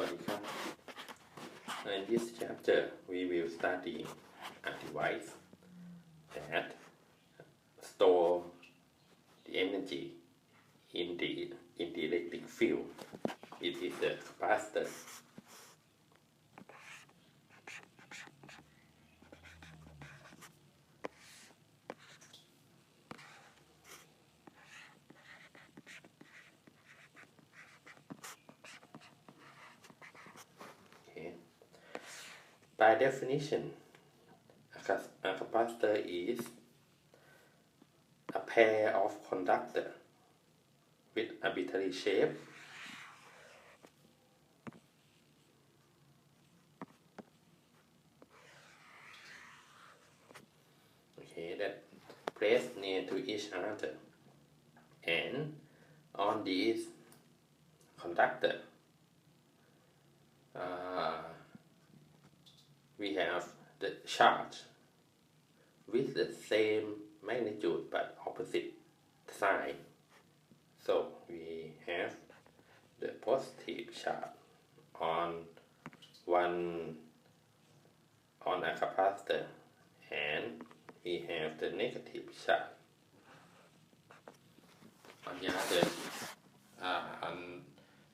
Sawadee. In this chapter, we will study a device that store the energy in the electric field. It is a capacitor. Okay. By definition, a capacitor is a pair of conductor with arbitrary shape that placed near to each other, and on this conductor we have the charge with the same magnitude but opposite sign. So we have the positive charge on a capacitor, and we have the negative charge on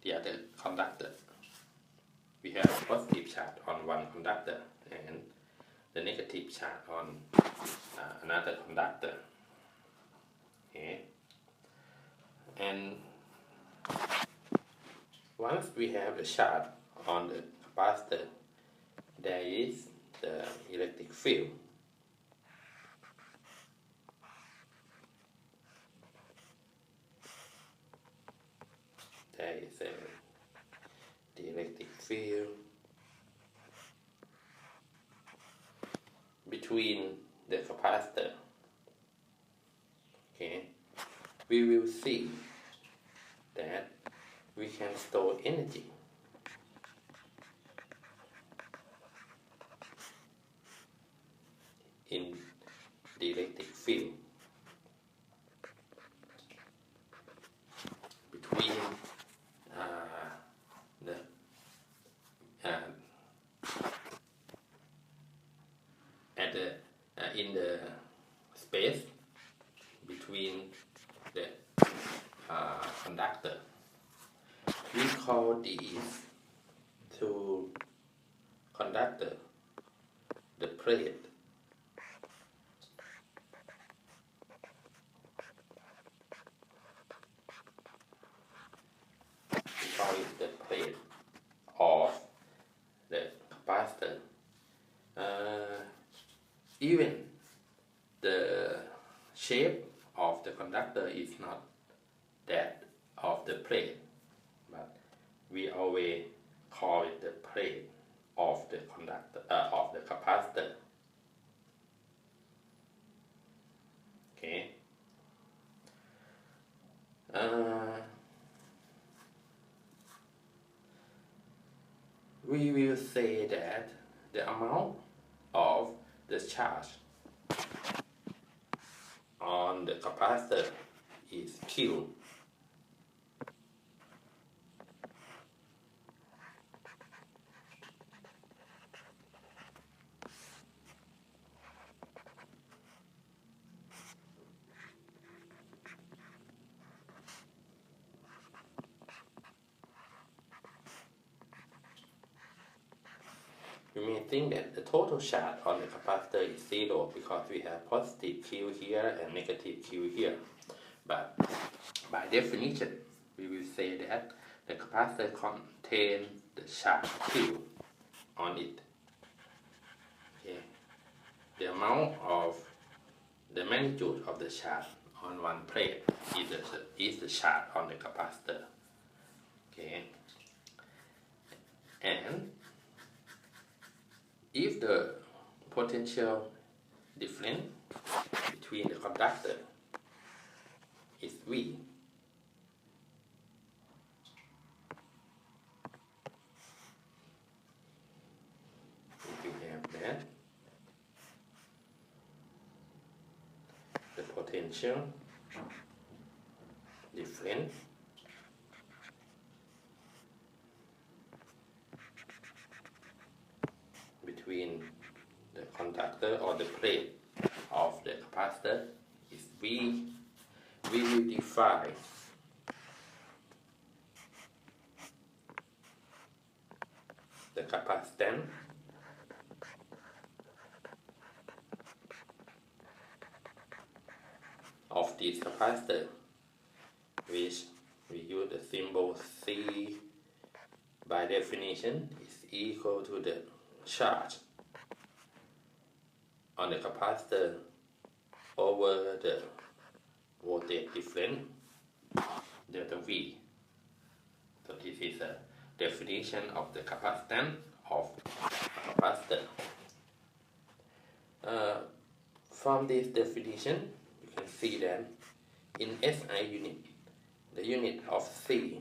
the other conductor. We have a positive charge on one conductor and the negative charge on another conductor. Okay. And once we have the charge on the capacitor, there is the electric field. There is the electric field between the capacitor. Okay, we will see that we can store energy in the electric field between in the space between the conductor. We call these two conductor the plate. We call it the plate of the capacitor. Even the shape of the conductor is not that of the plate, but we always call it the plate of the conductor of the capacitor. Okay. We will say that the amount of the charge on the capacitor is Q. You may think that the total charge on the capacitor is 0 because we have positive Q here and negative Q here. But by definition, we will say that the capacitor contains the charge Q on it. Okay. The amount of the magnitude of the charge on one plate is the charge on the capacitor. Okay. And if the potential difference between the conductor is V, if you have that, the potential difference capacitor or the plate of the capacitor is V. We will define the capacitance of this capacitor, which we use the symbol C. By definition is equal to the charge on the capacitor over the voltage difference delta V. So this is a definition of the capacitance of a capacitor. From this definition, you can see that in SI unit, the unit of C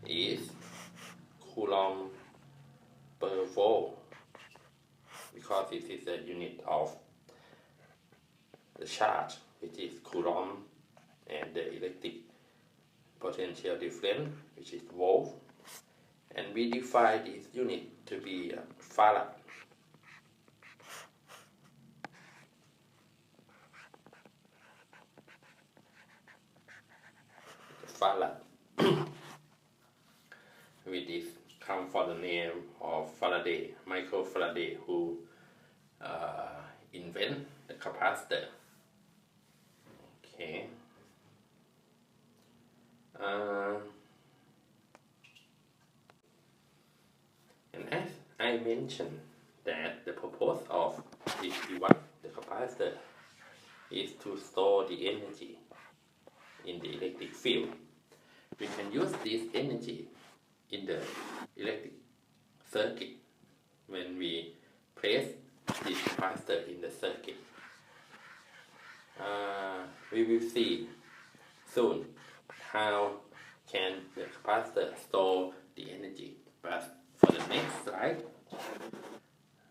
is coulomb per volt, because it is a unit of the charge, which is coulomb, and the electric potential difference, which is volt. And we define this unit to be farad. Farad, which is come from the name of Faraday, Michael Faraday, who invent the capacitor. Okay. And as I mentioned that the purpose of this device, the capacitor, is to store the energy in the electric field. We can use this energy in the electric circuit when we place this capacitor in the circuit. We will see soon how can the capacitor store the energy. But for the next slide,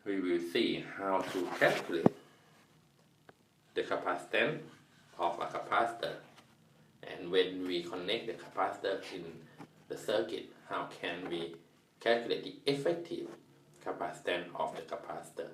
we will see how to calculate the capacitance of a capacitor. And when we connect the capacitor in the circuit, how can we calculate the effective capacitance of the capacitor.